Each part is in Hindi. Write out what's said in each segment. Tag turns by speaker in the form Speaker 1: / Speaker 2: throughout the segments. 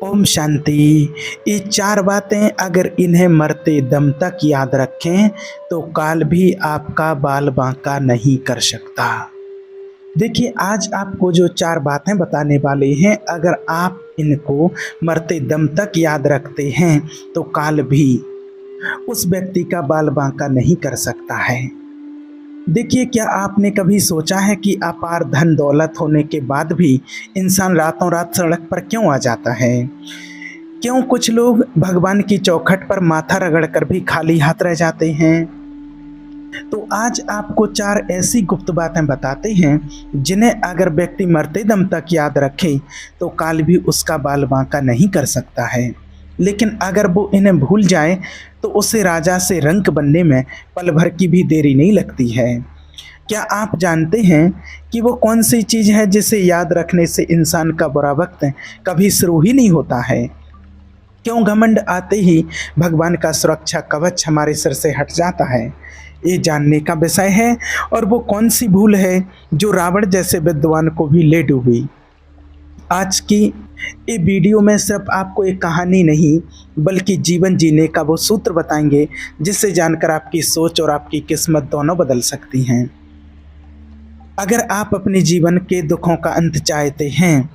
Speaker 1: ओम शांति। ये चार बातें अगर इन्हें मरते दम तक याद रखें तो काल भी आपका बाल बांका नहीं कर सकता। देखिए, आज आपको जो चार बातें बताने वाले हैं, अगर आप इनको मरते दम तक याद रखते हैं तो काल भी उस व्यक्ति का बाल बांका नहीं कर सकता है। देखिए, क्या आपने कभी सोचा है कि अपार धन दौलत होने के बाद भी इंसान रातों रात सड़क पर क्यों आ जाता है? क्यों कुछ लोग भगवान की चौखट पर माथा रगड़कर भी खाली हाथ रह जाते हैं? तो आज आपको चार ऐसी गुप्त बातें बताते हैं जिन्हें अगर व्यक्ति मरते दम तक याद रखे तो काल भी उसका बाल बांका नहीं कर सकता है। लेकिन अगर वो इन्हें भूल जाए तो उसे राजा से रंक बनने में पल भर की भी देरी नहीं लगती है। क्या आप जानते हैं कि वो कौन सी चीज़ है जिसे याद रखने से इंसान का बुरा वक्त कभी शुरू ही नहीं होता है? क्यों घमंड आते ही भगवान का सुरक्षा कवच हमारे सिर से हट जाता है? ये जानने का विषय है। और वो कौन सी भूल है जो रावण जैसे विद्वान को भी ले डूबी? आज की ये वीडियो में सिर्फ आपको एक कहानी नहीं बल्कि जीवन जीने का वो सूत्र बताएंगे जिससे जानकर आपकी सोच और आपकी किस्मत दोनों बदल सकती हैं। अगर आप अपने जीवन के दुखों का अंत चाहते हैं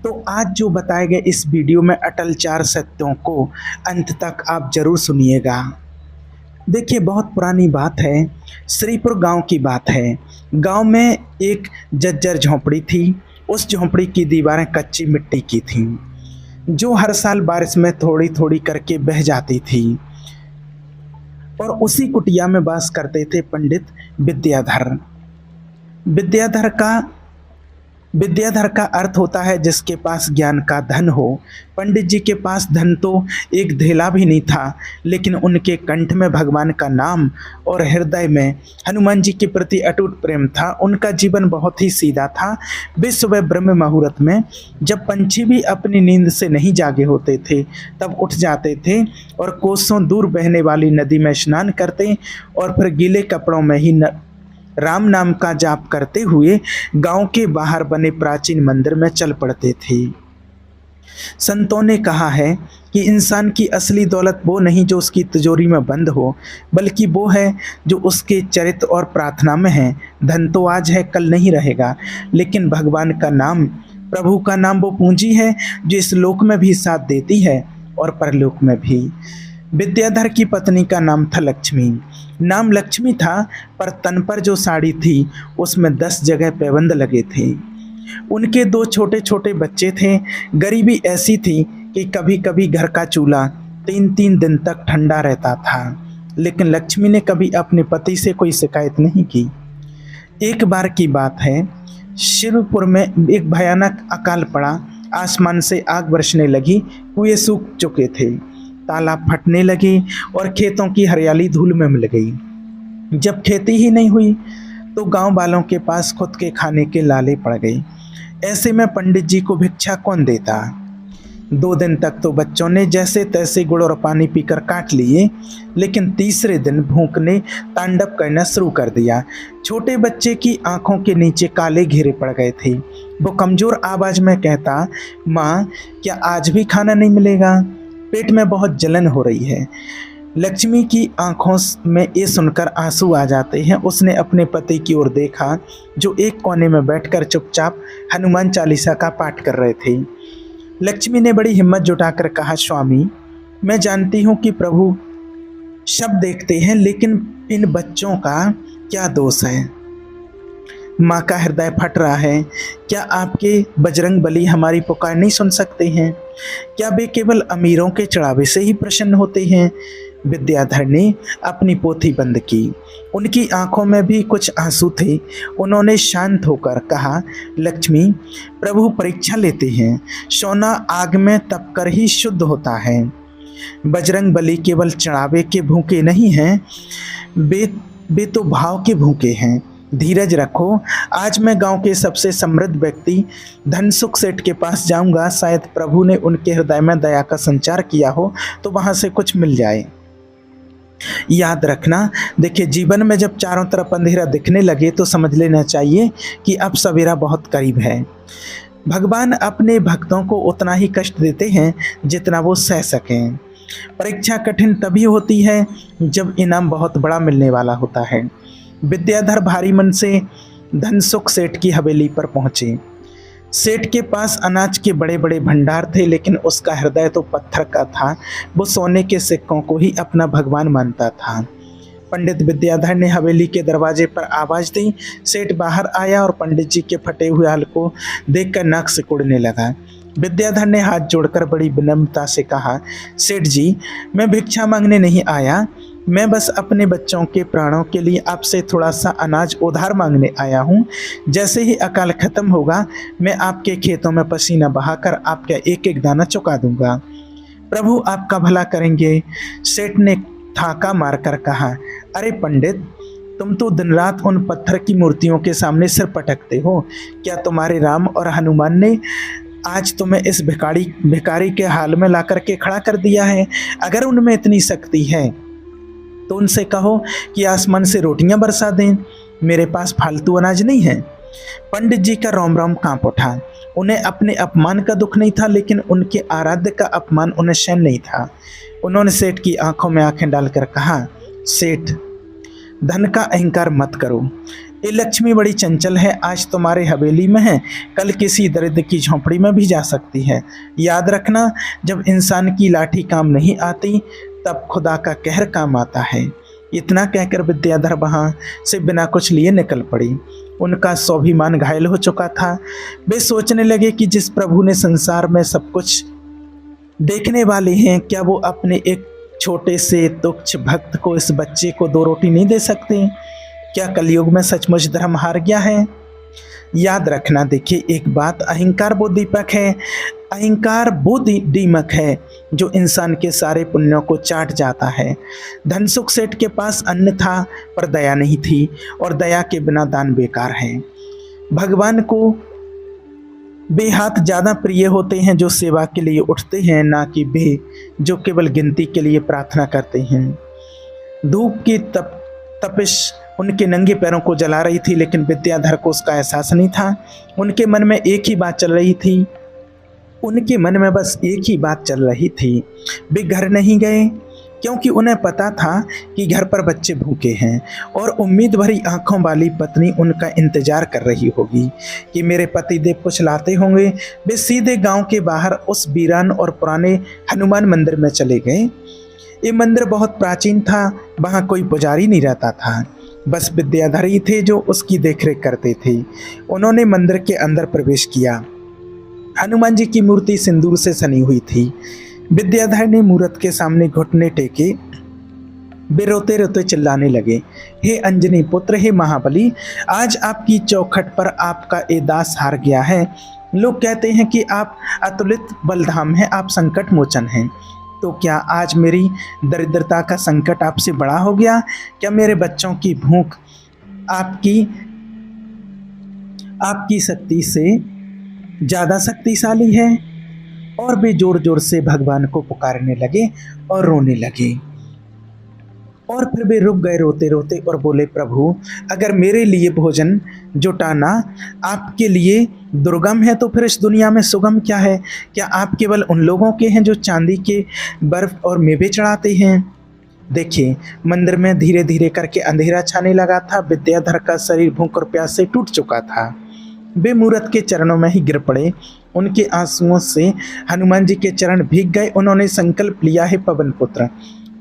Speaker 1: तो आज जो बताए गए इस वीडियो में अटल चार सत्यों को अंत तक आप जरूर सुनिएगा। देखिए, बहुत पुरानी बात है, श्रीपुर गांव की बात है। गांव में एक जज्जर झोंपड़ी थी। उस झोंपड़ी की दीवारें कच्ची मिट्टी की थीं जो हर साल बारिश में थोड़ी थोड़ी करके बह जाती थी। और उसी कुटिया में वास करते थे पंडित विद्याधर। विद्याधर का अर्थ होता है जिसके पास ज्ञान का धन हो। पंडित जी के पास धन तो एक धेला भी नहीं था, लेकिन उनके कंठ में भगवान का नाम और हृदय में हनुमान जी के प्रति अटूट प्रेम था। उनका जीवन बहुत ही सीधा था। वे सुबह ब्रह्म मुहूर्त में, जब पंछी भी अपनी नींद से नहीं जागे होते थे, तब उठ जाते थे और कोसों दूर बहने वाली नदी में स्नान करते और फिर गीले कपड़ों में ही राम नाम का जाप करते हुए गांव के बाहर बने प्राचीन मंदिर में चल पड़ते थे। संतों ने कहा है कि इंसान की असली दौलत वो नहीं जो उसकी तिजोरी में बंद हो, बल्कि वो है जो उसके चरित्र और प्रार्थना में है। धन तो आज है, कल नहीं रहेगा, लेकिन भगवान का नाम, प्रभु का नाम वो पूंजी है जो इस लोक में भी साथ देती है और परलोक में भी। विद्याधर की पत्नी का नाम था लक्ष्मी। नाम लक्ष्मी था, पर तन पर जो साड़ी थी उसमें 10 जगह पैबंद लगे थे। उनके 2 छोटे छोटे बच्चे थे। गरीबी ऐसी थी कि कभी कभी घर का चूल्हा 3-3 दिन तक ठंडा रहता था, लेकिन लक्ष्मी ने कभी अपने पति से कोई शिकायत नहीं की। एक बार की बात है, शिवपुर में एक भयानक अकाल पड़ा। आसमान से आग बरसने लगी, कुएं सूख चुके थे, तालाब फटने लगे और खेतों की हरियाली धूल में मिल गई। जब खेती ही नहीं हुई तो गांव वालों के पास खुद के खाने के लाले पड़ गए। ऐसे में पंडित जी को भिक्षा कौन देता? 2 दिन तक तो बच्चों ने जैसे तैसे गुड़ और पानी पीकर काट लिए, लेकिन तीसरे दिन भूख ने तांडव करना शुरू कर दिया। छोटे बच्चे की आंखों के नीचे काले घेरे पड़ गए थे। वो कमजोर आवाज में कहता, माँ, क्या आज भी खाना नहीं मिलेगा? पेट में बहुत जलन हो रही है। लक्ष्मी की आंखों में ये सुनकर आंसू आ जाते हैं। उसने अपने पति की ओर देखा जो एक कोने में बैठकर चुपचाप हनुमान चालीसा का पाठ कर रहे थे। लक्ष्मी ने बड़ी हिम्मत जुटाकर कहा, स्वामी, मैं जानती हूँ कि प्रभु सब देखते हैं, लेकिन इन बच्चों का क्या दोष है? माँ का हृदय फट रहा है। क्या आपके बजरंग बली हमारी पुकार नहीं सुन सकते हैं? क्या वे केवल अमीरों के चढ़ावे से ही प्रसन्न होते हैं? विद्याधर ने अपनी पोथी बंद की। उनकी आंखों में भी कुछ आंसू थे। उन्होंने शांत होकर कहा, लक्ष्मी, प्रभु परीक्षा लेते हैं। सोना आग में तपकर ही शुद्ध होता है। बजरंग बली केवल चढ़ावे के भूखे नहीं हैं, वे तो भाव के भूखे हैं। धीरज रखो। आज मैं गांव के सबसे समृद्ध व्यक्ति धन सुख सेठ के पास जाऊंगा। शायद प्रभु ने उनके हृदय में दया का संचार किया हो तो वहां से कुछ मिल जाए। याद रखना, देखिए, जीवन में जब चारों तरफ अंधेरा दिखने लगे तो समझ लेना चाहिए कि अब सवेरा बहुत करीब है। भगवान अपने भक्तों को उतना ही कष्ट देते हैं जितना वो सह सकें। परीक्षा कठिन तभी होती है जब इनाम बहुत बड़ा मिलने वाला होता है। विद्याधर भारी मन से धनसुख सेठ की हवेली पर पहुंचे। सेठ के पास अनाज के बड़े बड़े भंडार थे, लेकिन उसका हृदय तो पत्थर का था। वो सोने के सिक्कों को ही अपना भगवान मानता था। पंडित विद्याधर ने हवेली के दरवाजे पर आवाज दी। सेठ बाहर आया और पंडित जी के फटे हुए हाल को देखकर नाक सिकुड़ने लगा। विद्याधर ने हाथ जोड़कर बड़ी विनम्रता से कहा, सेठ जी, मैं भिक्षा मांगने नहीं आया, मैं बस अपने बच्चों के प्राणों के लिए आपसे थोड़ा सा अनाज उधार मांगने आया हूँ। जैसे ही अकाल खत्म होगा, मैं आपके खेतों में पसीना बहाकर आपका एक एक दाना चुका दूंगा। प्रभु आपका भला करेंगे। सेठ ने ठाका मारकर कहा, अरे पंडित, तुम तो दिन रात उन पत्थर की मूर्तियों के सामने सिर पटकते हो। क्या तुम्हारे राम और हनुमान ने आज तुम्हें इस भिखारी के हाल में ला करके खड़ा कर दिया है? अगर उनमें इतनी शक्ति है तो उनसे कहो कि आसमान से रोटियां बरसा दें। मेरे पास फालतू अनाज नहीं है। पंडित जी का रोम रोम कांप उठा। उन्हें अपने अपमान का दुख नहीं था, लेकिन उनके आराध्य का अपमान उन्हें सहन नहीं था। उन्होंने सेठ की आंखों में आंखें डालकर कहा, सेठ, धन का अहंकार मत करो। ये लक्ष्मी बड़ी चंचल है, आज तुम्हारे हवेली में है, कल किसी दरिद्र की झोंपड़ी में भी जा सकती है। याद रखना, जब इंसान की लाठी काम नहीं आती तब खुदा का कहर काम आता है। इतना कहकर विद्याधर वहाँ से बिना कुछ लिए निकल पड़ी। उनका स्वाभिमान घायल हो चुका था। वे सोचने लगे कि जिस प्रभु ने संसार में सब कुछ देखने वाले हैं, क्या वो अपने एक छोटे से तुच्छ भक्त को, इस बच्चे को 2 रोटी नहीं दे सकते? क्या कलयुग में सचमुच धर्म हार गया है? याद रखना, देखिए एक बात, अहंकार वो दीपक है, अहंकार वो दीमक है जो इंसान के सारे पुण्यों को चाट जाता है। धनसुख सेठ के पास अन्न था पर दया नहीं थी, और दया के बिना दान बेकार है। भगवान को वे हाथ ज़्यादा प्रिय होते हैं जो सेवा के लिए उठते हैं, ना कि वे जो केवल गिनती के लिए प्रार्थना करते हैं। धूप की तपिश उनके नंगे पैरों को जला रही थी, लेकिन विद्याधर को उसका एहसास नहीं था। उनके मन में एक ही बात चल रही थी, उनके मन में बस एक ही बात चल रही थी। वे घर नहीं गए क्योंकि उन्हें पता था कि घर पर बच्चे भूखे हैं और उम्मीद भरी आंखों वाली पत्नी उनका इंतजार कर रही होगी कि मेरे पतिदेव कुछ लाते होंगे। वे सीधे गांव के बाहर उस वीरान और पुराने हनुमान मंदिर में चले गए। ये मंदिर बहुत प्राचीन था, वहाँ कोई पुजारी नहीं रहता था, बस विद्याधर ही थे जो उसकी देखरेख करते थे। उन्होंने मंदिर के अंदर प्रवेश किया। हनुमान जी की मूर्ति सिंदूर से सनी हुई थी। विद्याधर ने मूर्त के सामने घुटने टेके। वे रोते रोते चिल्लाने लगे, हे अंजनी पुत्र, हे महाबली, आज आपकी चौखट पर आपका ये दास हार गया है। लोग कहते हैं कि आप अतुलित बलधाम हैं, आप संकट मोचन हैं। तो क्या आज मेरी दरिद्रता का संकट आपसे बड़ा हो गया? क्या मेरे बच्चों की भूख आपकी शक्ति से ज़्यादा शक्तिशाली है? और वे जोर जोर से भगवान को पुकारने लगे और रोने लगे। और फिर वे रुक गए रोते रोते और बोले, प्रभु, अगर मेरे लिए भोजन जुटाना आपके लिए दुर्गम है तो फिर इस दुनिया में सुगम क्या है? क्या आप केवल उन लोगों के हैं जो चांदी के बर्फ और मेवे चढ़ाते हैं? देखिए, मंदिर में धीरे धीरे करके अंधेरा छाने लगा था। विद्याधर का शरीर भूख और प्यास से टूट चुका था। वे मूर्त के चरणों में ही गिर पड़े। उनके आंसुओं से हनुमान जी के चरण भीग गए। उन्होंने संकल्प लिया, है पवन पुत्र,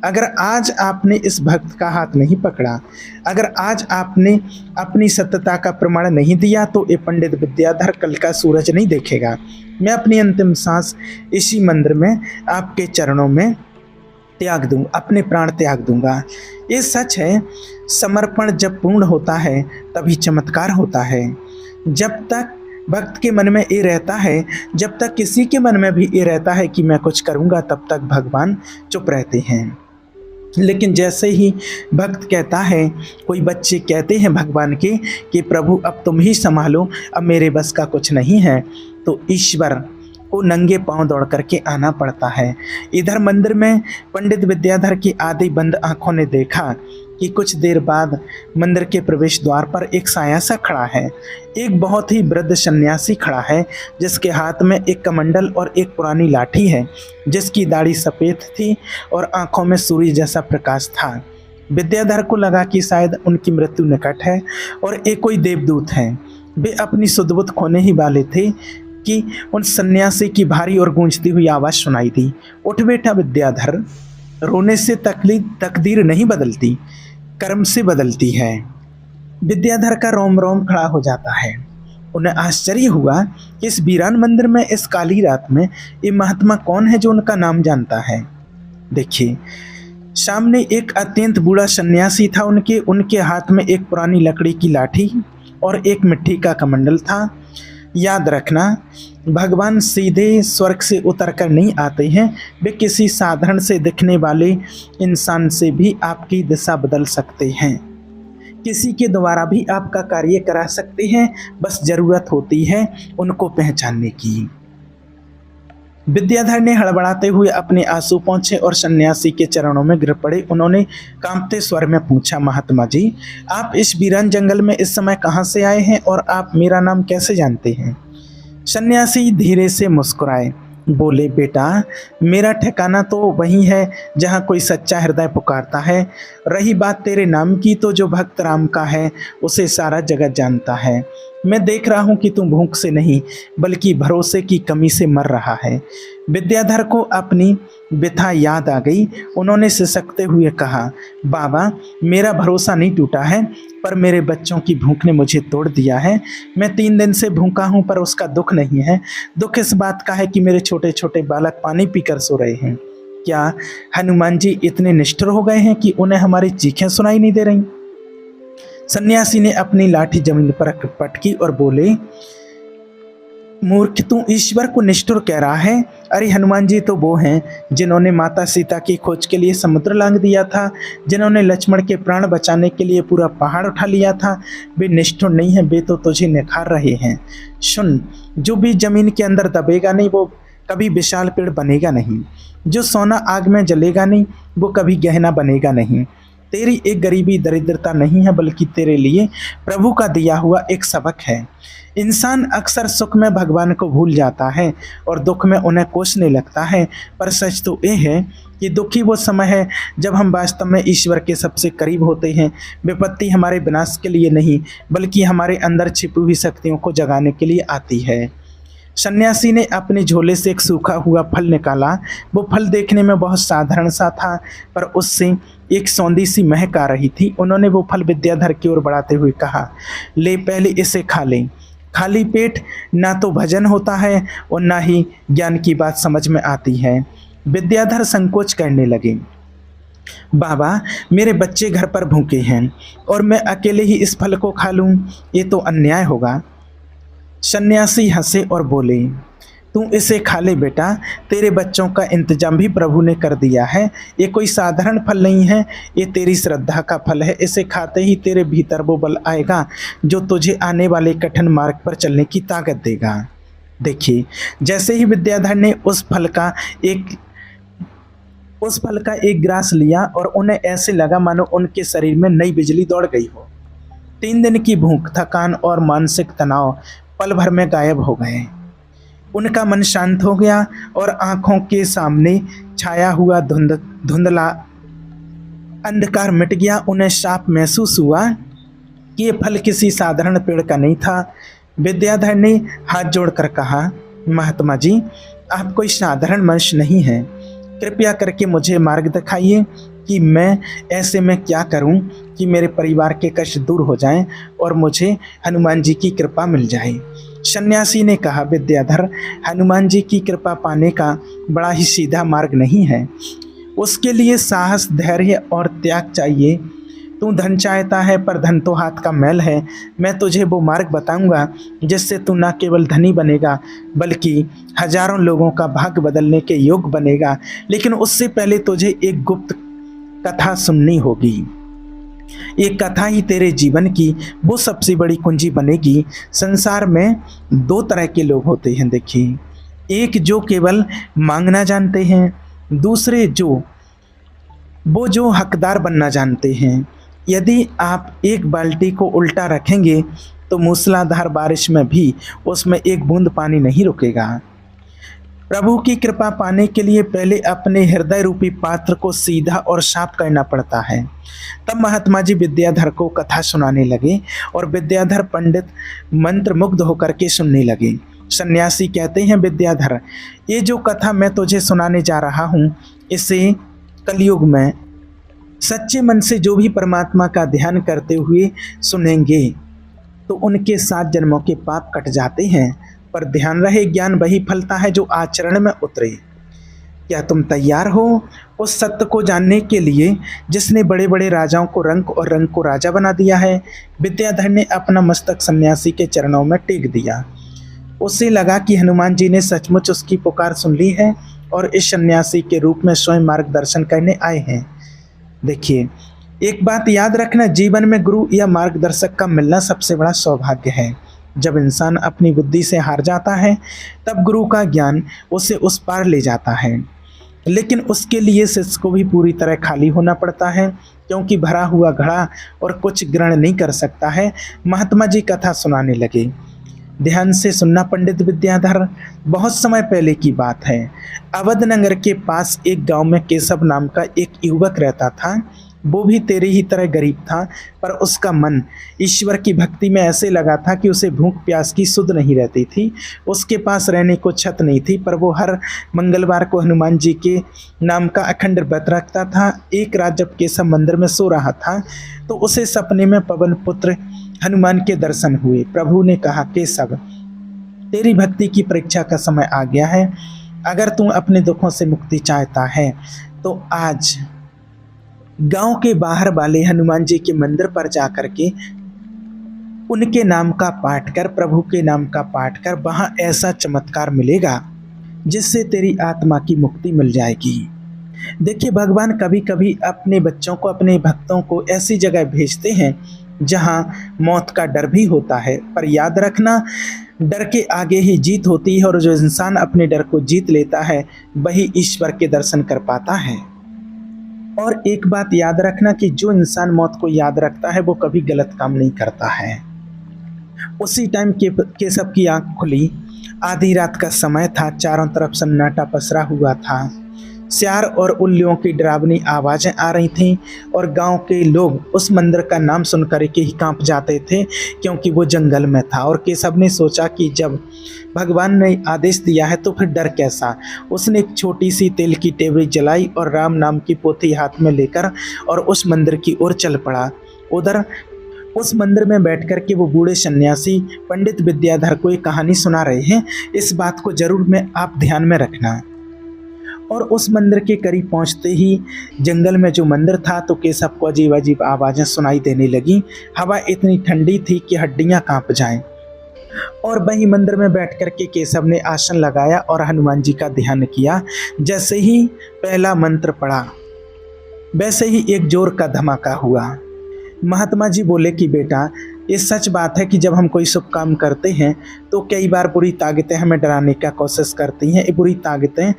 Speaker 1: अगर आज आपने इस भक्त का हाथ नहीं पकड़ा, अगर आज आपने अपनी सत्यता का प्रमाण नहीं दिया, तो ये पंडित विद्याधर कल का सूरज नहीं देखेगा। मैं अपनी अंतिम सांस इसी मंदिर में आपके चरणों में त्याग दूँ, अपने प्राण त्याग दूंगा। ये सच है, समर्पण जब पूर्ण होता है तभी चमत्कार होता है। जब तक भक्त के मन में ये रहता है, जब तक किसी के मन में भी ये रहता है कि मैं कुछ करूँगा, तब तक भगवान चुप रहते हैं। लेकिन जैसे ही भक्त कहता है, कोई बच्चे कहते हैं भगवान के कि प्रभु अब तुम ही संभालो, अब मेरे बस का कुछ नहीं है, तो ईश्वर को नंगे पांव दौड़ करके आना पड़ता है। इधर मंदिर में पंडित विद्याधर की आधी बंद आंखों ने देखा कि कुछ देर बाद मंदिर के प्रवेश द्वार पर एक साया सा खड़ा है। एक बहुत ही वृद्ध सन्यासी खड़ा है जिसके हाथ में एक कमंडल और एक पुरानी लाठी है, जिसकी दाढ़ी सफ़ेद थी और आंखों में सूर्य जैसा प्रकाश था। विद्याधर को लगा कि शायद उनकी मृत्यु निकट है और एक कोई देवदूत है। वे अपनी सुध-बुध खोने ही वाले थे कि उन सन्यासी की भारी और गूंजती हुई आवाज़ सुनाई दी, उठ बेटा विद्याधर, रोने से तकदीर नहीं बदलती, कर्म से बदलती है। विद्याधर का रोम रोम खड़ा हो जाता है। उन्हें आश्चर्य हुआ कि इस वीरान मंदिर में इस काली रात में ये महात्मा कौन है जो उनका नाम जानता है। देखिए, सामने एक अत्यंत बूढ़ा सन्यासी था। उनके हाथ में एक पुरानी लकड़ी की लाठी और एक मिट्टी का कमंडल था। याद रखना, भगवान सीधे स्वर्ग से उतर कर नहीं आते हैं, वे किसी साधारण से दिखने वाले इंसान से भी आपकी दिशा बदल सकते हैं, किसी के द्वारा भी आपका कार्य करा सकते हैं, बस ज़रूरत होती है उनको पहचानने की। विद्याधर ने हड़बड़ाते हुए अपने आंसू पोंछे और सन्यासी के चरणों में गिर पड़े। उन्होंने कांपते स्वर में पूछा, महात्मा जी, आप इस वीरान जंगल में इस समय कहाँ से आए हैं और आप मेरा नाम कैसे जानते हैं? सन्यासी धीरे से मुस्कुराए, बोले, बेटा, मेरा ठिकाना तो वही है जहाँ कोई सच्चा हृदय पुकारता है। रही बात तेरे नाम की, तो जो भक्त राम का है उसे सारा जगत जानता है। मैं देख रहा हूँ कि तू भूख से नहीं बल्कि भरोसे की कमी से मर रहा है। विद्याधर को अपनी व्यथा याद आ गई। उन्होंने सिसकते हुए कहा, बाबा, मेरा भरोसा नहीं टूटा है, पर मेरे बच्चों की भूख ने मुझे तोड़ दिया है। मैं 3 दिन से भूखा हूँ, पर उसका दुख नहीं है। दुख इस बात का है कि मेरे छोटे छोटे बालक पानी पीकर सो रहे हैं। क्या हनुमान जी इतने निष्ठुर हो गए हैं कि उन्हें हमारी चीखें सुनाई नहीं दे रही? सन्यासी ने अपनी लाठी जमीन पर पटकी और बोले, मूर्ख, तू ईश्वर को निष्ठुर कह रहा है? अरे हनुमान जी तो वो हैं जिन्होंने माता सीता की खोज के लिए समुद्र लांघ दिया था, जिन्होंने लक्ष्मण के प्राण बचाने के लिए पूरा पहाड़ उठा लिया था। वे निष्ठुर नहीं हैं, वे तो तुझे निखार रहे हैं। सुन, जो भी जमीन के अंदर दबेगा नहीं वो कभी विशाल पेड़ बनेगा नहीं, जो सोना आग में जलेगा नहीं वो कभी गहना बनेगा नहीं। तेरी एक गरीबी दरिद्रता नहीं है, बल्कि तेरे लिए प्रभु का दिया हुआ एक सबक है। इंसान अक्सर सुख में भगवान को भूल जाता है और दुख में उन्हें कोसने लगता है, पर सच तो ये है कि दुखी वो समय है जब हम वास्तव में ईश्वर के सबसे करीब होते हैं। विपत्ति हमारे विनाश के लिए नहीं, बल्कि हमारे अंदर छिपी हुई शक्तियों को जगाने के लिए आती है। सन्यासी ने अपने झोले से एक सूखा हुआ फल निकाला। वो फल देखने में बहुत साधारण सा था, पर उससे एक सौंधी सी महक आ रही थी। उन्होंने वो फल विद्याधर की ओर बढ़ाते हुए कहा, ले, पहले इसे खा ले। खाली पेट ना तो भजन होता है और ना ही ज्ञान की बात समझ में आती है। विद्याधर संकोच करने लगे, बाबा, मेरे बच्चे घर पर भूखे हैं और मैं अकेले ही इस फल को खा लूँ, ये तो अन्याय होगा। सन्यासी हंसे और बोले, तू इसे खा ले बेटा, तेरे बच्चों का इंतजाम भी प्रभु ने कर दिया है। ये कोई साधारण फल नहीं है, ये तेरी श्रद्धा का फल है। इसे खाते ही तेरे भीतर वो बल आएगा जो तुझे आने वाले कठिन मार्ग पर चलने की ताकत देगा। देखिए, जैसे ही विद्याधर ने उस फल का एक ग्रास लिया और उन्हें ऐसे लगा मानो उनके शरीर में नई बिजली दौड़ गई हो। 3 दिन की भूख, थकान और मानसिक तनाव पल भर में गायब हो गए। उनका मन शांत हो गया और आंखों के सामने छाया हुआ धुंधला अंधकार मिट गया। उन्हें साफ महसूस हुआ कि ये फल किसी साधारण पेड़ का नहीं था। विद्याधर ने हाथ जोड़कर कहा, महात्मा जी, आप कोई साधारण मनुष्य नहीं हैं। कृपया करके मुझे मार्ग दिखाइए कि मैं ऐसे में क्या करूं कि मेरे परिवार के कष्ट दूर हो जाएं और मुझे हनुमान जी की कृपा मिल जाए। सन्यासी ने कहा, विद्याधर, हनुमान जी की कृपा पाने का बड़ा ही सीधा मार्ग नहीं है। उसके लिए साहस, धैर्य और त्याग चाहिए। तू धन चाहता है, पर धन तो हाथ का मैल है। मैं तुझे वो मार्ग बताऊंगा जिससे तू न केवल धनी बनेगा बल्कि हजारों लोगों का भाग्य बदलने के योग्य बनेगा। लेकिन उससे पहले तुझे एक गुप्त कथा सुननी होगी। ये कथा ही तेरे जीवन की वो सबसे बड़ी कुंजी बनेगी। संसार में 2 तरह के लोग होते हैं। देखिए, एक जो केवल मांगना जानते हैं, दूसरे जो हकदार बनना जानते हैं। यदि आप एक बाल्टी को उल्टा रखेंगे तो मूसलाधार बारिश में भी उसमें एक बूंद पानी नहीं रुकेगा। प्रभु की कृपा पाने के लिए पहले अपने हृदय रूपी पात्र को सीधा और साफ करना पड़ता है। तब महात्मा जी विद्याधर को कथा सुनाने लगे और विद्याधर पंडित मंत्र मुग्ध होकर के सुनने लगे। सन्यासी कहते हैं, विद्याधर, ये जो कथा मैं तुझे सुनाने जा रहा हूँ, इसे कलयुग में सच्चे मन से जो भी परमात्मा का ध्यान करते हुए सुनेंगे तो उनके 7 जन्मों के पाप कट जाते हैं। पर ध्यान रहे, ज्ञान वही फलता है जो आचरण में उतरे। क्या तुम तैयार हो उस सत्य को जानने के लिए जिसने बड़े बड़े राजाओं को रंक और रंक को राजा बना दिया है? विद्याधर ने अपना मस्तक सन्यासी के चरणों में टेक दिया। उसे लगा कि हनुमान जी ने सचमुच उसकी पुकार सुन ली है और इस सन्यासी के रूप में स्वयं मार्गदर्शन करने आए हैं। देखिए, एक बात याद रखना, जीवन में गुरु या मार्गदर्शक का मिलना सबसे बड़ा सौभाग्य है। जब इंसान अपनी बुद्धि से हार जाता है तब गुरु का ज्ञान उसे उस पार ले जाता है, लेकिन उसके लिए शिष्य को भी पूरी तरह खाली होना पड़ता है, क्योंकि भरा हुआ घड़ा और कुछ ग्रहण नहीं कर सकता है। महात्मा जी कथा सुनाने लगे। ध्यान से सुनना पंडित विद्याधर। बहुत समय पहले की बात है। अवध नगर के पास एक गांव में केशव नाम का एक युवक रहता था। वो भी तेरी ही तरह गरीब था, पर उसका मन ईश्वर की भक्ति में ऐसे लगा था कि उसे भूख प्यास की सुध नहीं रहती थी। उसके पास रहने को छत नहीं थी, पर वो हर मंगलवार को हनुमान जी के नाम का अखंड व्रत रखता था। एक रात जब केशव मंदिर में सो रहा था तो उसे सपने में पवन पुत्र हनुमान के दर्शन हुए। प्रभु ने कहा, केशव, तेरी भक्ति की परीक्षा का समय आ गया है। अगर तू अपने दुखों से मुक्ति चाहता है तो आज गांव के बाहर वाले हनुमान जी के मंदिर पर जाकर के उनके नाम का पाठ कर, प्रभु के नाम का पाठ कर। वहां ऐसा चमत्कार मिलेगा जिससे तेरी आत्मा की मुक्ति मिल जाएगी। देखिए, भगवान कभी कभी अपने बच्चों को, अपने भक्तों को ऐसी जगह भेजते हैं जहां मौत का डर भी होता है, पर याद रखना, डर के आगे ही जीत होती है और जो इंसान अपने डर को जीत लेता है वही ईश्वर के दर्शन कर पाता है। और एक बात याद रखना कि जो इंसान मौत को याद रखता है वो कभी गलत काम नहीं करता है। उसी टाइम केशव की आंख खुली। आधी रात का समय था, चारों तरफ सन्नाटा पसरा हुआ था। सियार और उल्लियों की डरावनी आवाज़ें आ रही थीं और गांव के लोग उस मंदिर का नाम सुन कर के ही कांप जाते थे, क्योंकि वो जंगल में था। और केशव ने सोचा कि जब भगवान ने आदेश दिया है तो फिर डर कैसा। उसने एक छोटी सी तेल की टेबड़ी जलाई और राम नाम की पोथी हाथ में लेकर और उस मंदिर की ओर चल पड़ा। उधर उस मंदिर में बैठकर के वो बूढ़े सन्यासी पंडित विद्याधर को एक कहानी सुना रहे हैं। इस बात को जरूर में आप ध्यान में रखना। और उस मंदिर के करीब पहुंचते ही जंगल में जो मंदिर था तो केशव को अजीब अजीब आवाज़ें सुनाई देने लगी। हवा इतनी ठंडी थी कि हड्डियां कांप जाएं। और वहीं मंदिर में बैठ कर के केशव ने आसन लगाया और हनुमान जी का ध्यान किया। जैसे ही पहला मंत्र पढ़ा वैसे ही एक जोर का धमाका हुआ। महात्मा जी बोले कि बेटा, ये सच बात है कि जब हम कोई शुभ काम करते हैं तो कई बार बुरी ताकतें हमें डराने का कोशिश करती हैं। ये बुरी ताकतें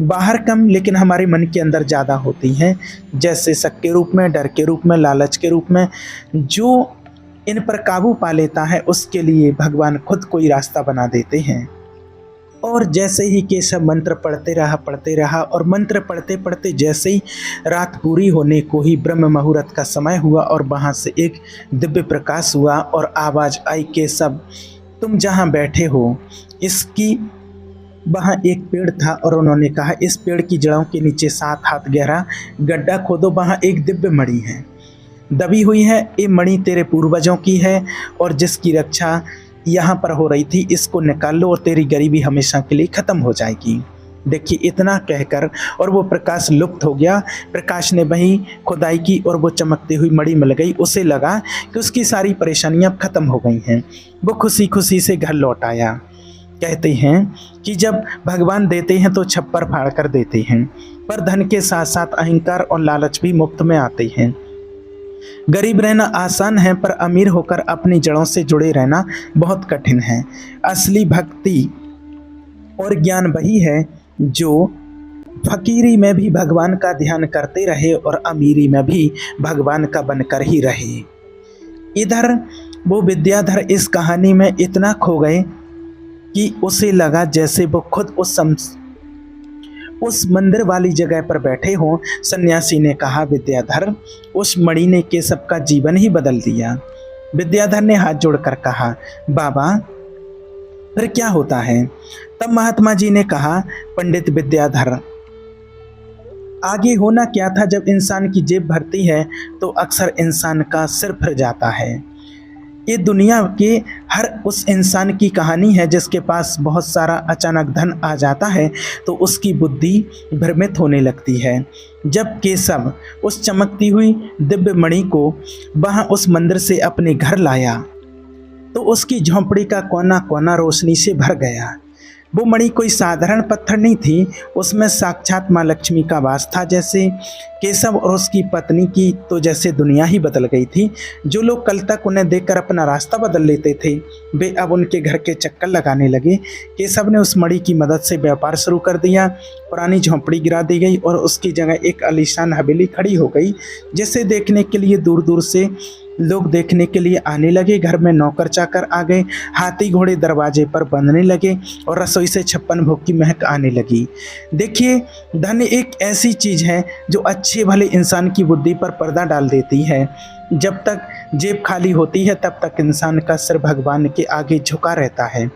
Speaker 1: बाहर कम लेकिन हमारे मन के अंदर ज़्यादा होती हैं, जैसे शक के रूप में, डर के रूप में, लालच के रूप में। जो इन पर काबू पा लेता है उसके लिए भगवान खुद कोई रास्ता बना देते हैं। और जैसे ही केशव मंत्र पढ़ते रहा और मंत्र पढ़ते पढ़ते जैसे ही रात पूरी होने को ही ब्रह्म मुहूर्त का समय हुआ और वहाँ से एक दिव्य प्रकाश हुआ और आवाज़ आई, केशव, तुम जहाँ बैठे हो इसकी वहाँ एक पेड़ था और उन्होंने कहा, इस पेड़ की जड़ों के नीचे 7 हाथ गहरा गड्ढा खोदो, वहाँ एक दिव्य मणि है दबी हुई है। ये मणि तेरे पूर्वजों की है और जिसकी रक्षा यहाँ पर हो रही थी, इसको निकाल लो और तेरी गरीबी हमेशा के लिए ख़त्म हो जाएगी। देखिए, इतना कहकर और वो प्रकाश लुप्त हो गया। प्रकाश ने वहीं खुदाई की और वो चमकती हुई मणि मिल गई। उसे लगा कि उसकी सारी परेशानियाँ ख़त्म हो गई हैं। वो खुशी खुशी से घर लौट आया। कहते हैं कि जब भगवान देते हैं तो छप्पर फाड़ कर देते हैं, पर धन के साथ साथ अहंकार और लालच भी मुफ्त में आते हैं। गरीब रहना आसान है, पर अमीर होकर अपनी जड़ों से जुड़े रहना बहुत कठिन है। असली भक्ति और ज्ञान वही है जो फकीरी में भी भगवान का ध्यान करते रहे और अमीरी में भी भगवान का बनकर ही रहे। इधर वो विद्याधर इस कहानी में इतना खो गए कि उसे लगा जैसे वो खुद उस मंदिर वाली जगह पर बैठे हों। सन्यासी ने कहा, विद्याधर, उस मणि ने केशव का जीवन ही बदल दिया। विद्याधर ने हाथ जोड़कर कहा, बाबा फिर क्या होता है? तब महात्मा जी ने कहा, पंडित विद्याधर, आगे होना क्या था, जब इंसान की जेब भरती है तो अक्सर इंसान का सिर फिर जाता है। ये दुनिया के हर उस इंसान की कहानी है जिसके पास बहुत सारा अचानक धन आ जाता है तो उसकी बुद्धि भ्रमित होने लगती है। जब केशव उस चमकती हुई दिव्य मणि को वहाँ उस मंदिर से अपने घर लाया तो उसकी झोंपड़ी का कोना कोना रोशनी से भर गया। वो मणि कोई साधारण पत्थर नहीं थी, उसमें साक्षात माँ लक्ष्मी का वास था। जैसे केशव और उसकी पत्नी की तो जैसे दुनिया ही बदल गई थी। जो लोग कल तक उन्हें देखकर अपना रास्ता बदल लेते थे, वे अब उनके घर के चक्कर लगाने लगे। केशव ने उस मणि की मदद से व्यापार शुरू कर दिया। पुरानी झोंपड़ी गिरा दी गई और उसकी जगह एक आलीशान हवेली खड़ी हो गई, जिसे देखने के लिए दूर दूर से लोग देखने के लिए आने लगे। घर में नौकर चाकर आ गए, हाथी घोड़े दरवाजे पर बंधने लगे और रसोई से 56 भोग की महक आने लगी। देखिए, धन एक ऐसी चीज़ है जो अच्छे भले इंसान की बुद्धि पर पर्दा डाल देती है। जब तक जेब खाली होती है तब तक इंसान का सिर भगवान के आगे झुका रहता है,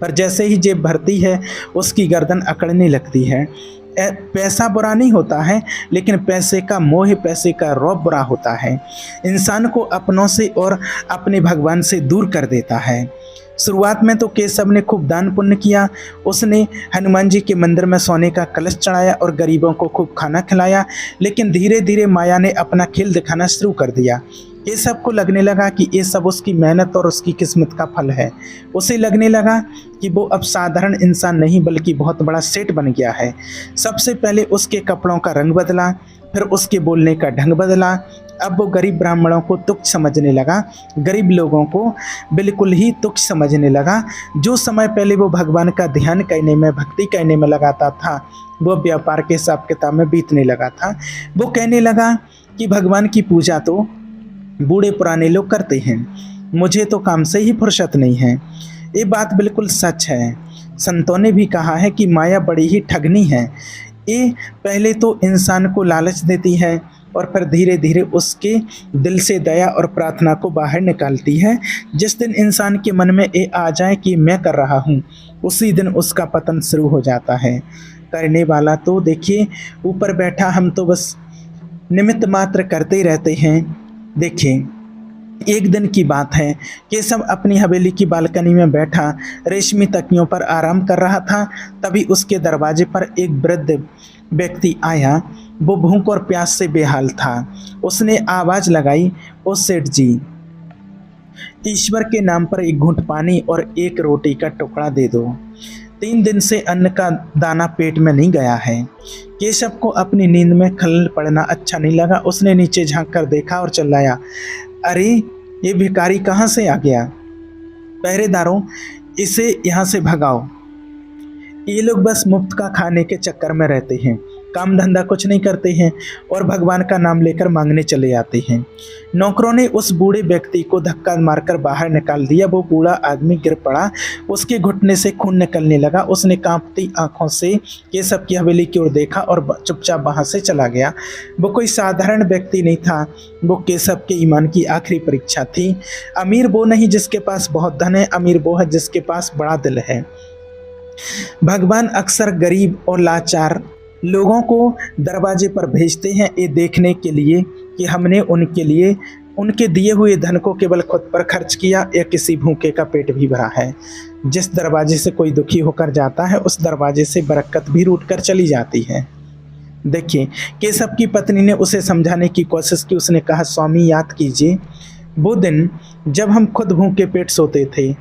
Speaker 1: पर जैसे ही जेब भरती है उसकी गर्दन अकड़ने लगती है। पैसा बुरा नहीं होता है, लेकिन पैसे का मोह, पैसे का रौब बुरा होता है। इंसान को अपनों से और अपने भगवान से दूर कर देता है। शुरुआत में तो केशव ने खूब दान पुण्य किया। उसने हनुमान जी के मंदिर में सोने का कलश चढ़ाया और गरीबों को खूब खाना खिलाया। लेकिन धीरे धीरे माया ने अपना खेल दिखाना शुरू कर दिया। केशव को लगने लगा कि ये सब उसकी मेहनत और उसकी किस्मत का फल है। उसे लगने लगा कि वो अब साधारण इंसान नहीं बल्कि बहुत बड़ा सेठ बन गया है। सबसे पहले उसके कपड़ों का रंग बदला, फिर उसके बोलने का ढंग बदला। अब वो गरीब ब्राह्मणों को तुच्छ समझने लगा, गरीब लोगों को बिल्कुल ही तुच्छ समझने लगा। जो समय पहले वो भगवान का ध्यान करने में, भक्ति करने में लगाता था, वो व्यापार के हिसाब किताब में बीतने लगा था। वो कहने लगा कि भगवान की पूजा तो बूढ़े पुराने लोग करते हैं, मुझे तो काम से ही फुर्सत नहीं है। ये बात बिल्कुल सच है। संतों ने भी कहा है कि माया बड़ी ही ठगनी है। ये पहले तो इंसान को लालच देती है और फिर धीरे धीरे उसके दिल से दया और प्रार्थना को बाहर निकालती है। जिस दिन इंसान के मन में ये आ जाए कि मैं कर रहा हूँ, उसी दिन उसका पतन शुरू हो जाता है। करने वाला तो देखिए ऊपर बैठा, हम तो बस निमित्त मात्र करते ही रहते हैं। देखिए, एक दिन की बात है, केशव अपनी हवेली की बालकनी में बैठा रेशमी तकियों पर आराम कर रहा था। तभी उसके दरवाजे पर एक वृद्ध व्यक्ति आया। वो भूख और प्यास से बेहाल था। उसने आवाज़ लगाई, ओ सेठ जी, ईश्वर के नाम पर एक घूंट पानी और एक रोटी का टुकड़ा दे दो। 3 दिन से अन्न का दाना पेट में नहीं गया है। केशव को अपनी नींद में खलल पड़ना अच्छा नहीं लगा। उसने नीचे झांक कर देखा और चिल्लाया, अरे ये भिखारी कहाँ से आ गया? पहरेदारों, इसे यहाँ से भगाओ। ये लोग बस मुफ्त का खाने के चक्कर में रहते हैं, काम धंधा कुछ नहीं करते हैं और भगवान का नाम लेकर मांगने चले आते हैं। नौकरों ने उस बूढ़े व्यक्ति को धक्का मारकर बाहर निकाल दिया। वो बूढ़ा आदमी गिर पड़ा, उसके घुटने से खून निकलने लगा। उसने कांपती आंखों से केशव की हवेली की ओर देखा और चुपचाप वहां से चला गया। वो कोई साधारण व्यक्ति नहीं था, वो केशव के ईमान की आखिरी परीक्षा थी। अमीर वो नहीं जिसके पास बहुत धन है, अमीर वो है जिसके पास बड़ा दिल है। भगवान अक्सर गरीब और लाचार लोगों को दरवाजे पर भेजते हैं, ये देखने के लिए कि हमने उनके लिए उनके दिए हुए धन को केवल खुद पर खर्च किया या किसी भूखे का पेट भी भरा है। जिस दरवाजे से कोई दुखी होकर जाता है, उस दरवाजे से बरकत भी रूट कर चली जाती है। देखिए, केशव की पत्नी ने उसे समझाने की कोशिश की। उसने कहा, स्वामी याद कीजिए वो दिन जब हम खुद भूखे पेट सोते थे।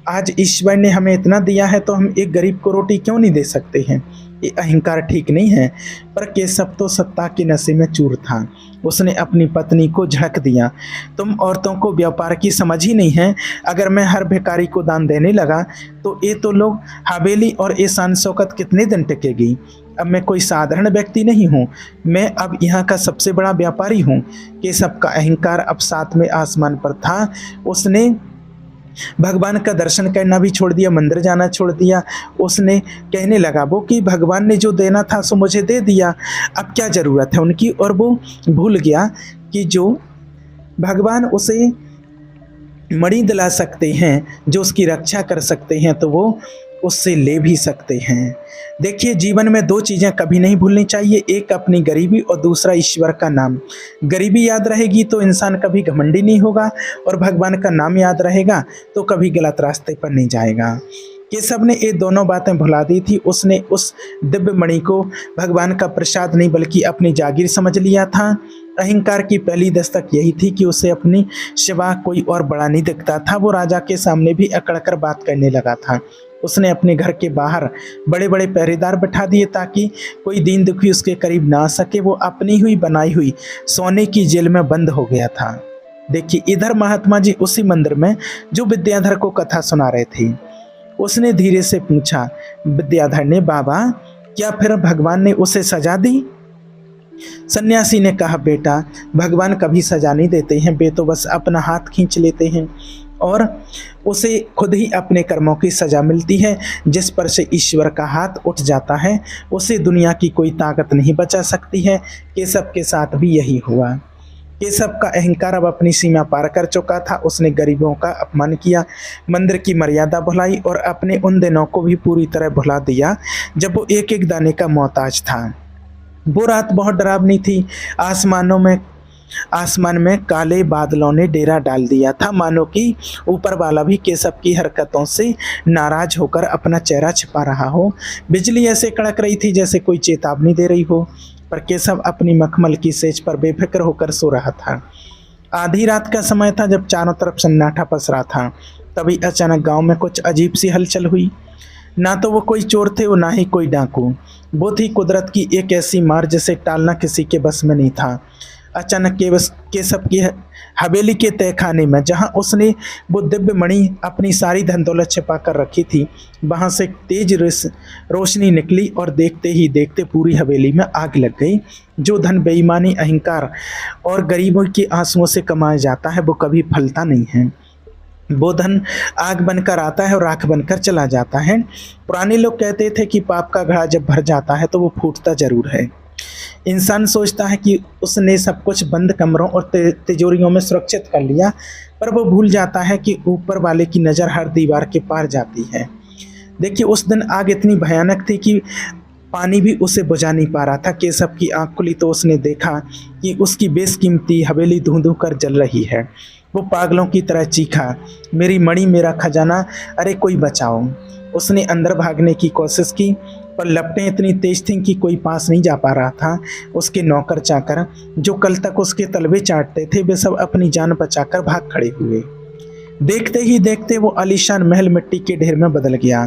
Speaker 1: आज ईश्वर ने हमें इतना दिया है तो हम एक गरीब को रोटी क्यों नहीं दे सकते हैं? ये अहंकार ठीक नहीं है। पर केशव तो सत्ता के नशे में चूर था। उसने अपनी पत्नी को झड़क दिया, तुम औरतों को व्यापार की समझ ही नहीं है। अगर मैं हर भिखारी को दान देने लगा तो ये तो लोग हवेली और ये शान शौकत कितने दिन टिकेगी? अब मैं कोई साधारण व्यक्ति नहीं हूँ, मैं अब यहाँ का सबसे बड़ा व्यापारी हूँ। केशव का अहंकार अब साथ में आसमान पर था। उसने भगवान का दर्शन करना भी छोड़ दिया, मंदिर जाना छोड़ दिया। उसने कहने लगा वो कि भगवान ने जो देना था सो मुझे दे दिया, अब क्या ज़रूरत है उनकी। और वो भूल गया कि जो भगवान उसे मणि दिला सकते हैं, जो उसकी रक्षा कर सकते हैं, तो वो उससे ले भी सकते हैं। देखिए, जीवन में दो चीज़ें कभी नहीं भूलनी चाहिए, एक अपनी गरीबी और दूसरा ईश्वर का नाम। गरीबी याद रहेगी तो इंसान कभी घमंडी नहीं होगा, और भगवान का नाम याद रहेगा तो कभी गलत रास्ते पर नहीं जाएगा। केशव ने ये दोनों बातें भुला दी थी। उसने उस दिव्य मणि को भगवान का प्रसाद नहीं बल्कि अपनी जागीर समझ लिया था। अहंकार की पहली दस्तक यही थी कि उसे अपनी सिवा कोई और बड़ा नहीं दिखता था। वो राजा के सामने भी अकड़ कर बात करने लगा था। उसने अपने घर के बाहर बड़े बड़े पहरेदार बैठा दिए ताकि कोई दीन दुखी उसके करीब ना आ सके। वो अपनी हुई बनाई हुई सोने की जेल में बंद हो गया था। देखिए, इधर महात्मा जी उसी मंदिर में जो विद्याधर को कथा सुना रहे थे। उसने धीरे से पूछा, विद्याधर ने, बाबा क्या फिर भगवान ने उसे सजा दी? सन्यासी ने कहा, बेटा भगवान कभी सजा नहीं देते हैं, वे तो बस अपना हाथ खींच लेते हैं और उसे खुद ही अपने कर्मों की सजा मिलती है। जिस पर से ईश्वर का हाथ उठ जाता है उसे दुनिया की कोई ताकत नहीं बचा सकती है। केशव के साथ भी यही हुआ। केशव का अहंकार अब अपनी सीमा पार कर चुका था। उसने गरीबों का अपमान किया, मंदिर की मर्यादा भुलाई और अपने उन दिनों को भी पूरी तरह भुला दिया जब वो एक एक दाने का मोहताज था। वो रात बहुत डरावनी थी। आसमान में काले बादलों ने डेरा डाल दिया था, मानो कि ऊपर वाला भी केशव की हरकतों से नाराज होकर अपना चेहरा छिपा रहा हो। बिजली ऐसे कड़क रही थी जैसे कोई चेतावनी दे रही हो, पर केशव अपनी मखमल की सेज पर बेफिक्र होकर सो रहा था। आधी रात का समय था जब चारों तरफ सन्नाटा पसरा था। तभी अचानक गांव में कुछ अजीब सी हलचल हुई। ना तो वो कोई चोर थे और ना ही कोई डाकू। वो थी कुदरत की एक ऐसी मार जिसे टालना किसी के बस में नहीं था। अचानक केशव की हवेली के तहखाने में, जहां उसने वो दिव्य मणि अपनी सारी धन दौलत छिपा कर रखी थी, वहां से तेज रोशनी निकली और देखते ही देखते पूरी हवेली में आग लग गई। जो धन बेईमानी, अहंकार और गरीबों के आंसुओं से कमाया जाता है वो कभी फलता नहीं है। वो धन आग बनकर आता है और राख बनकर चला जाता है। पुराने लोग कहते थे कि पाप का घड़ा जब भर जाता है तो वो फूटता जरूर है। इंसान सोचता है कि उसने सब कुछ बंद कमरों और तिजोरियों में सुरक्षित कर लिया, पर वो भूल जाता है कि ऊपर वाले की नज़र हर दीवार के पार जाती है। देखिए, उस दिन आग इतनी भयानक थी कि पानी भी उसे बुझा नहीं पा रहा था। केशव की आंख खुली तो उसने देखा कि उसकी बेशकीमती हवेली धूं धूं कर जल रही है। वो पागलों की तरह चीखा, मेरी मणि, मेरा खजाना, अरे कोई बचाओ। उसने अंदर भागने की कोशिश की, पर लपटें इतनी तेज थीं कि कोई पास नहीं जा पा रहा था। उसके नौकर चाकर जो कल तक उसके तलवे चाटते थे, वे सब अपनी जान बचाकर भाग खड़े हुए। देखते ही देखते वो आलीशान महल मिट्टी के ढेर में बदल गया।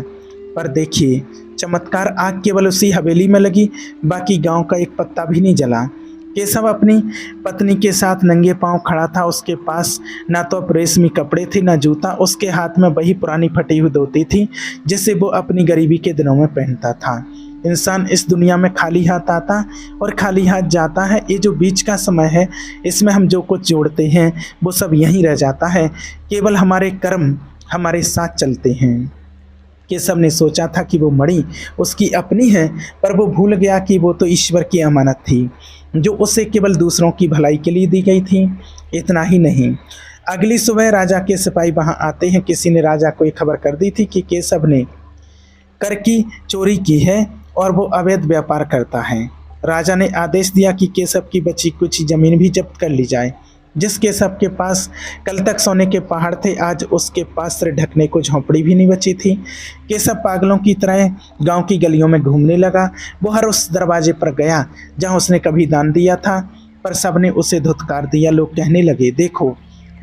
Speaker 1: पर देखिए, चमत्कार, आग केवल उसी हवेली में लगी, बाकी गांव का एक पत्ता भी नहीं जला। केशव अपनी पत्नी के साथ नंगे पांव खड़ा था। उसके पास ना तो अब रेशमी कपड़े थे ना जूता। उसके हाथ में वही पुरानी फटी हुई धोती थी जिसे वो अपनी गरीबी के दिनों में पहनता था। इंसान इस दुनिया में खाली हाथ आता और खाली हाथ जाता है। ये जो बीच का समय है, इसमें हम जो कुछ जोड़ते हैं वो सब यहीं रह जाता है। केवल हमारे कर्म हमारे साथ चलते हैं। केशव ने सोचा था कि वो मणि उसकी अपनी है, पर वो भूल गया कि वो तो ईश्वर की अमानत थी जो उसे केवल दूसरों की भलाई के लिए दी गई थी। इतना ही नहीं, अगली सुबह राजा के सिपाही वहां आते हैं। किसी ने राजा को ये खबर कर दी थी कि केशव ने कर की चोरी की है और वो अवैध व्यापार करता है। राजा ने आदेश दिया कि केशव की बची कुछ जमीन भी जब्त कर ली जाए। जिस केशव के पास कल तक सोने के पहाड़ थे, आज उसके पास सिर ढकने को झोंपड़ी भी नहीं बची थी। केशव पागलों की तरह गांव की गलियों में घूमने लगा। वो हर उस दरवाजे पर गया जहां उसने कभी दान दिया था, पर सबने उसे धुतकार दिया। लोग कहने लगे, देखो,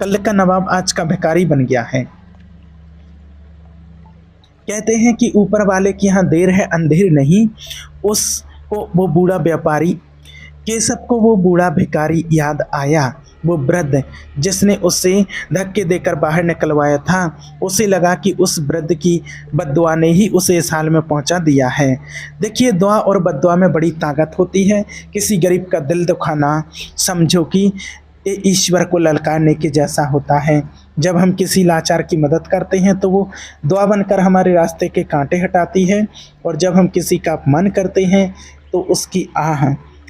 Speaker 1: कल का नवाब आज का भिखारी बन गया है। कहते हैं कि ऊपर वाले के यहाँ देर है अंधेर नहीं। उसको वो बूढ़ा व्यापारी, केशव को वो बूढ़ा भिखारी याद आया वो वृद्ध जिसने उसे धक्के देकर बाहर निकलवाया था, उसे लगा कि उस वृद्ध की बद्दुआ ने ही उसे इस हाल में पहुंचा दिया है। देखिए, दुआ और बद्दुआ में बड़ी ताकत होती है। किसी गरीब का दिल दुखाना समझो कि ये ईश्वर को ललकारने के जैसा होता है। जब हम किसी लाचार की मदद करते हैं तो वो दुआ बनकर हमारे रास्ते के कांटे हटाती है, और जब हम किसी का अपमान करते हैं तो उसकी आह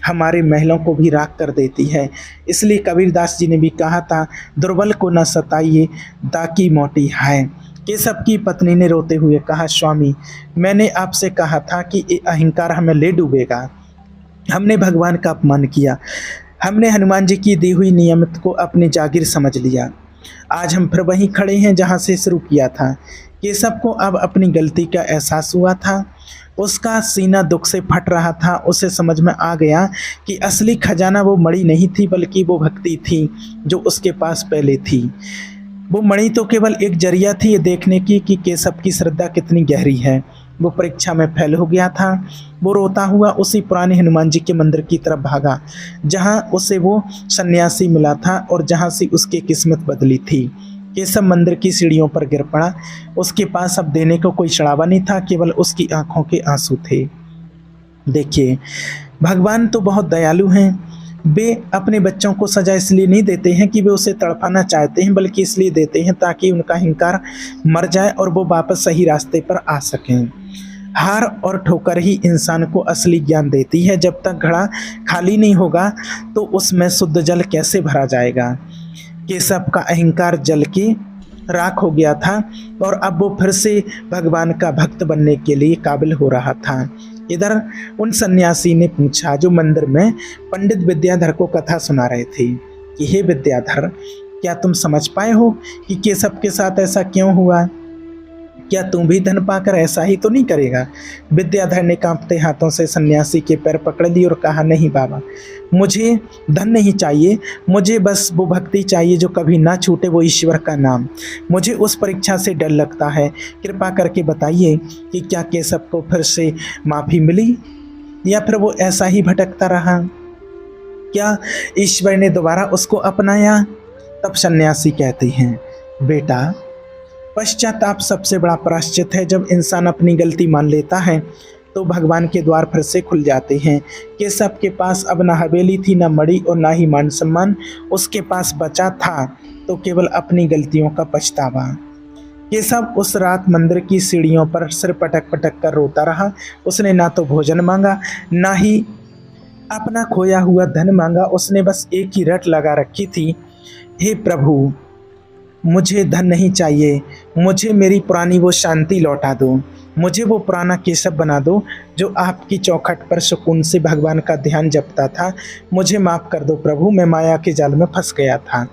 Speaker 1: हमारे महलों को भी राख कर देती है। इसलिए कबीरदास जी ने भी कहा था, दुर्बल को न सताइए दाकी मोटी है। केशव की पत्नी ने रोते हुए कहा, स्वामी, मैंने आपसे कहा था कि ये अहंकार हमें ले डूबेगा। हमने भगवान का अपमान किया, हमने हनुमान जी की दी हुई नियमित को अपनी जागीर समझ लिया। आज हम फिर वहीं खड़े हैं जहां से शुरू किया था। केशव को अब अपनी गलती का एहसास हुआ था। उसका सीना दुख से फट रहा था। उसे समझ में आ गया कि असली खजाना वो मणि नहीं थी, बल्कि वो भक्ति थी जो उसके पास पहले थी। वो मणि तो केवल एक जरिया थी ये देखने की कि केशव की श्रद्धा कितनी गहरी है। वो परीक्षा में फेल हो गया था। वो रोता हुआ उसी पुराने हनुमान जी के मंदिर की तरफ भागा जहां उसे वो सन्यासी मिला था और जहां से उसकी किस्मत बदली थी। केशव मंदिर की सीढ़ियों पर गिर पड़ा। उसके पास अब देने को कोई चढ़ावा नहीं था, केवल उसकी आंखों के आंसू थे। देखिए, भगवान तो बहुत दयालु हैं। वे अपने बच्चों को सजा इसलिए नहीं देते हैं कि वे उसे तड़पाना चाहते हैं, बल्कि इसलिए देते हैं ताकि उनका अहंकार मर जाए और वो वापस सही रास्ते पर आ सकें। हार और ठोकर ही इंसान को असली ज्ञान देती है। जब तक घड़ा खाली नहीं होगा तो उसमें शुद्ध जल कैसे भरा जाएगा। केशव का अहंकार जल के राख हो गया था और अब वो फिर से भगवान का भक्त बनने के लिए काबिल हो रहा था। इधर उन सन्यासी ने पूछा जो मंदिर में पंडित विद्याधर को कथा सुना रहे थे कि हे विद्याधर, क्या तुम समझ पाए हो कि केशव के साथ ऐसा क्यों हुआ? क्या तुम भी धन पाकर ऐसा ही तो नहीं करेगा? विद्याधर ने कांपते हाथों से सन्यासी के पैर पकड़ लिए और कहा, नहीं बाबा, मुझे धन नहीं चाहिए, मुझे बस वो भक्ति चाहिए जो कभी ना छूटे, वो ईश्वर का नाम। मुझे उस परीक्षा से डर लगता है। कृपा करके बताइए कि क्या केशव को फिर से माफ़ी मिली या फिर वो ऐसा ही भटकता रहा? क्या ईश्वर ने दोबारा उसको अपनाया? तब सन्यासी कहते हैं, बेटा, पश्चाताप सबसे बड़ा प्रायश्चित है। जब इंसान अपनी गलती मान लेता है तो भगवान के द्वार फिर से खुल जाते हैं। केशव के पास अब ना हवेली थी, ना मणि और ना ही मान सम्मान। उसके पास बचा था तो केवल अपनी गलतियों का पछतावा। केशव उस रात मंदिर की सीढ़ियों पर सिर पटक पटक कर रोता रहा। उसने ना तो भोजन मांगा, ना ही अपना खोया हुआ धन मांगा। उसने बस एक ही रट लगा रखी थी, हे प्रभु, मुझे धन नहीं चाहिए, मुझे मेरी पुरानी वो शांति लौटा दो, मुझे वो पुराना केशव बना दो जो आपकी चौखट पर सुकून से भगवान का ध्यान जपता था। मुझे माफ़ कर दो प्रभु, मैं माया के जाल में फंस गया था।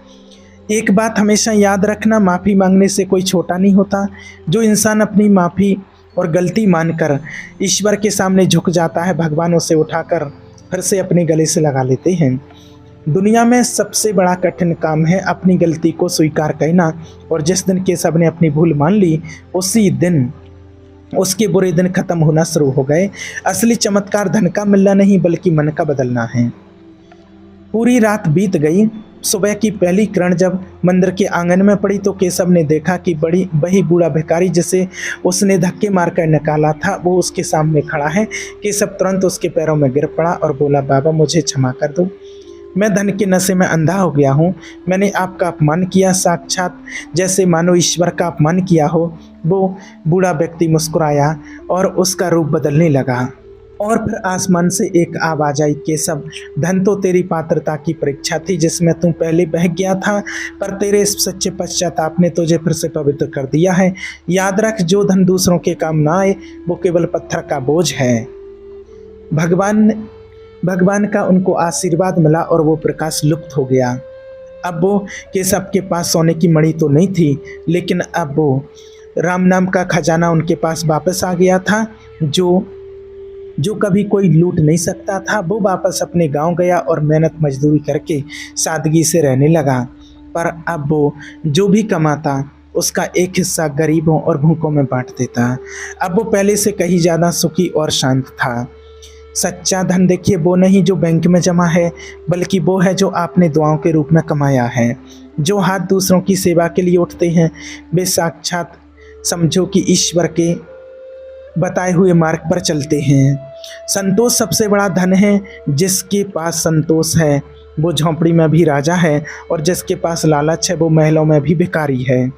Speaker 1: एक बात हमेशा याद रखना, माफ़ी मांगने से कोई छोटा नहीं होता। जो इंसान अपनी माफ़ी और गलती मानकर ईश्वर के सामने झुक जाता है, भगवान उसे उठाकर फिर से अपने गले से लगा लेते हैं। दुनिया में सबसे बड़ा कठिन काम है अपनी गलती को स्वीकार करना, और जिस दिन केशव ने अपनी भूल मान ली, उसी दिन उसके बुरे दिन खत्म होना शुरू हो गए। असली चमत्कार धन का मिलना नहीं, बल्कि मन का बदलना है। पूरी रात बीत गई। सुबह की पहली किरण जब मंदिर के आंगन में पड़ी तो केशव ने देखा कि वही बूढ़ा भिखारी जिसे उसने धक्के मारकर निकाला था, वो उसके सामने खड़ा है। केशव तुरंत उसके पैरों में गिर पड़ा और बोला, बाबा, मुझे क्षमा कर दो, मैं धन के नशे में अंधा हो गया हूँ। मैंने आपका अपमान किया, साक्षात जैसे मानो ईश्वर का अपमान किया हो। वो बूढ़ा व्यक्ति मुस्कुराया और उसका रूप बदलने लगा। और फिर आसमान से एक आवाज़ आई, केशव, धन तो तेरी पात्रता की परीक्षा थी जिसमें तू पहले बह गया था, पर तेरे इस सच्चे पश्चाताप ने तुझे फिर से पवित्र कर दिया है। याद रख, जो धन दूसरों के काम ना आए वो केवल पत्थर का बोझ है। भगवान का उनको आशीर्वाद मिला और वो प्रकाश लुप्त हो गया। अब वो केशव के पास सोने की मणि तो नहीं थी, लेकिन अब वो राम नाम का खजाना उनके पास वापस आ गया था, जो कभी कोई लूट नहीं सकता था। वो वापस अपने गांव गया और मेहनत मजदूरी करके सादगी से रहने लगा। पर अब वो जो भी कमाता उसका एक हिस्सा गरीबों और भूखों में बांट देता। अब वो पहले से कहीं ज़्यादा सुखी और शांत था। सच्चा धन देखिए वो नहीं जो बैंक में जमा है, बल्कि वो है जो आपने दुआओं के रूप में कमाया है। जो हाथ दूसरों की सेवा के लिए उठते हैं वे साक्षात समझो कि ईश्वर के बताए हुए मार्ग पर चलते हैं। संतोष सबसे बड़ा धन है। जिसके पास संतोष है वो झोंपड़ी में भी राजा है, और जिसके पास लालच है वो महलों में भी भिखारी है।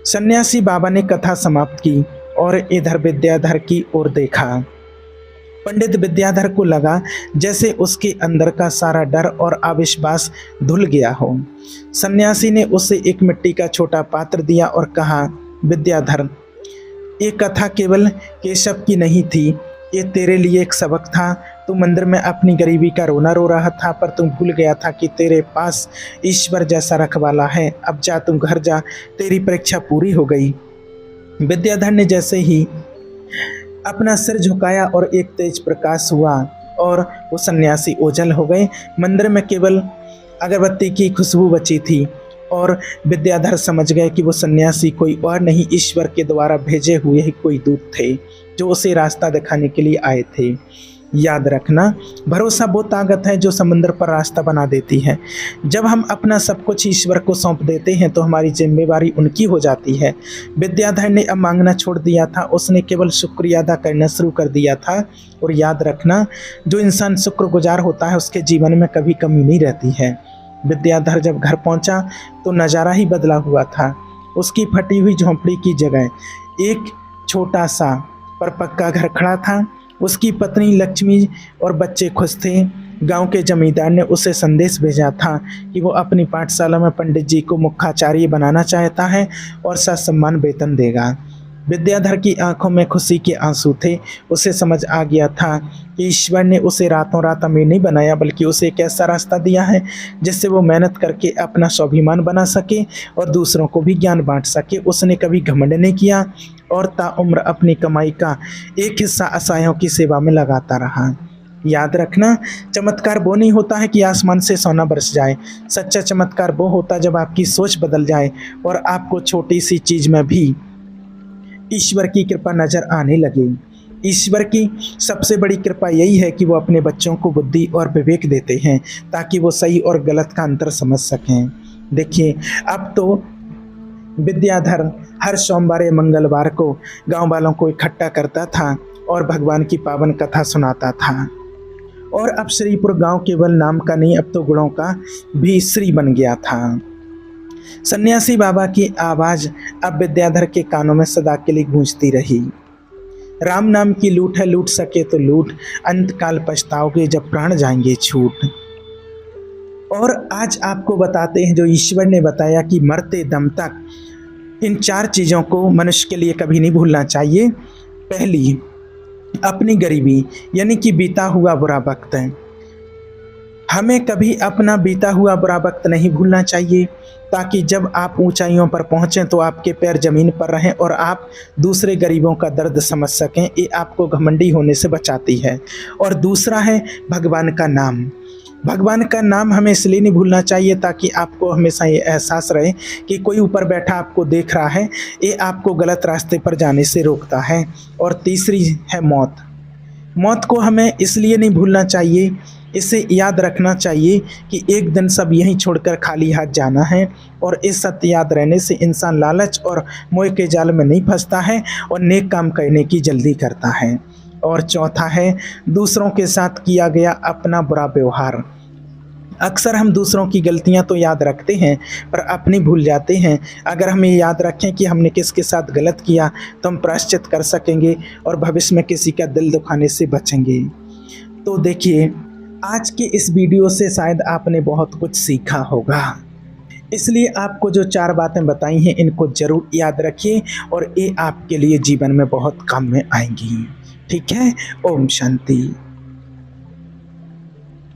Speaker 1: सन्यासी बाबा ने कथा समाप्त की और इधर विद्याधर की ओर देखा। पंडित विद्याधर को लगा जैसे उसके अंदर का सारा डर और अविश्वास धुल गया हो। सन्यासी ने उसे एक मिट्टी का छोटा पात्र दिया और कहा, विद्याधर, ये कथा केवल केशव की नहीं थी, ये तेरे लिए एक सबक था। तू मंदिर में अपनी गरीबी का रोना रो रहा था, पर तुम भूल गया था कि तेरे पास ईश्वर जैसा रखवाला है। अब जा, तुम घर जा, तेरी परीक्षा पूरी हो गई। विद्याधर ने जैसे ही अपना सिर झुकाया और एक तेज प्रकाश हुआ और वो सन्यासी ओझल हो गए। मंदिर में केवल अगरबत्ती की खुशबू बची थी और विद्याधर समझ गए कि वो सन्यासी कोई और नहीं, ईश्वर के द्वारा भेजे हुए ही कोई दूत थे जो उसे रास्ता दिखाने के लिए आए थे। याद रखना, भरोसा वो ताकत है जो समुद्र पर रास्ता बना देती है। जब हम अपना सब कुछ ईश्वर को सौंप देते हैं तो हमारी जिम्मेवारी उनकी हो जाती है। विद्याधर ने अब मांगना छोड़ दिया था, उसने केवल शुक्रिया अदा करना शुरू कर दिया था। और याद रखना, जो इंसान शुक्रगुजार होता है उसके जीवन में कभी कमी नहीं रहती है। विद्याधर जब घर पहुंचा तो नज़ारा ही बदला हुआ था। उसकी फटी हुई झोंपड़ी की जगह एक छोटा सा पर पक्का घर खड़ा था। उसकी पत्नी लक्ष्मी और बच्चे खुश थे। गांव के जमींदार ने उसे संदेश भेजा था कि वो अपनी पाठशाला में पंडित जी को मुख्याचार्य बनाना चाहता है और सम्मान वेतन देगा। विद्याधर की आंखों में खुशी के आंसू थे। उसे समझ आ गया था कि ईश्वर ने उसे रातों रात अमीर नहीं बनाया, बल्कि उसे एक ऐसा रास्ता दिया है जिससे वो मेहनत करके अपना स्वाभिमान बना सके और दूसरों को भी ज्ञान बांट सके। उसने कभी घमंड नहीं किया और ताउम्र अपनी कमाई का एक हिस्सा असहायों की सेवा में लगाता रहा। याद रखना, चमत्कार वो नहीं होता है कि आसमान से सोना बरस जाए। सच्चा चमत्कार वो होता है जब आपकी सोच बदल जाए और आपको छोटी सी चीज़ में भी ईश्वर की कृपा नजर आने लगे। ईश्वर की सबसे बड़ी कृपा यही है कि वो अपने बच्चों को बुद्धि और विवेक देते हैं ताकि वो सही और गलत का अंतर समझ सकें। देखिए, अब तो विद्याधर हर सोमवार या मंगलवार को गांव वालों को इकट्ठा करता था और भगवान की पावन कथा सुनाता था। और अब श्रीपुर गांव केवल नाम का नहीं, अब तो गुणों का भी श्री बन गया था। सन्यासी बाबा की आवाज़ अब विद्याधर के कानों में सदा के लिए गूंजती रही। राम नाम की लूट है, लूट सके तो लूट, अंतकाल पछताओगे जब प्राण जाएंगे छूट। और आज आपको बताते हैं जो ईश्वर ने बताया कि मरते दम तक इन 4 चीज़ों को मनुष्य के लिए कभी नहीं भूलना चाहिए। पहली, अपनी गरीबी, यानी कि बीता हुआ बुरा वक्त है। हमें कभी अपना बीता हुआ बुरा वक्त नहीं भूलना चाहिए, ताकि जब आप ऊंचाइयों पर पहुंचें तो आपके पैर जमीन पर रहें और आप दूसरे गरीबों का दर्द समझ सकें। ये आपको घमंडी होने से बचाती है। और दूसरा है भगवान का नाम। भगवान का नाम हमें इसलिए नहीं भूलना चाहिए ताकि आपको हमेशा ये एहसास रहे कि कोई ऊपर बैठा आपको देख रहा है। ये आपको गलत रास्ते पर जाने से रोकता है। और तीसरी है मौत। मौत को हमें इसलिए नहीं भूलना चाहिए, इसे याद रखना चाहिए कि एक दिन सब यहीं छोड़कर खाली हाथ जाना है। और इस सत्य याद रहने से इंसान लालच और मोह के जाल में नहीं फंसता है और नेक काम करने की जल्दी करता है। और चौथा है दूसरों के साथ किया गया अपना बुरा व्यवहार। अक्सर हम दूसरों की गलतियां तो याद रखते हैं पर अपनी भूल जाते हैं। अगर हम ये याद रखें कि हमने किसके साथ गलत किया तो हम प्रायश्चित कर सकेंगे और भविष्य में किसी का दिल दुखाने से बचेंगे। तो देखिए, आज के इस वीडियो से शायद आपने बहुत कुछ सीखा होगा, इसलिए आपको जो 4 बातें बताई हैं इनको ज़रूर याद रखिए और ये आपके लिए जीवन में बहुत काम में आएंगी। ठीक है। ओम शांति।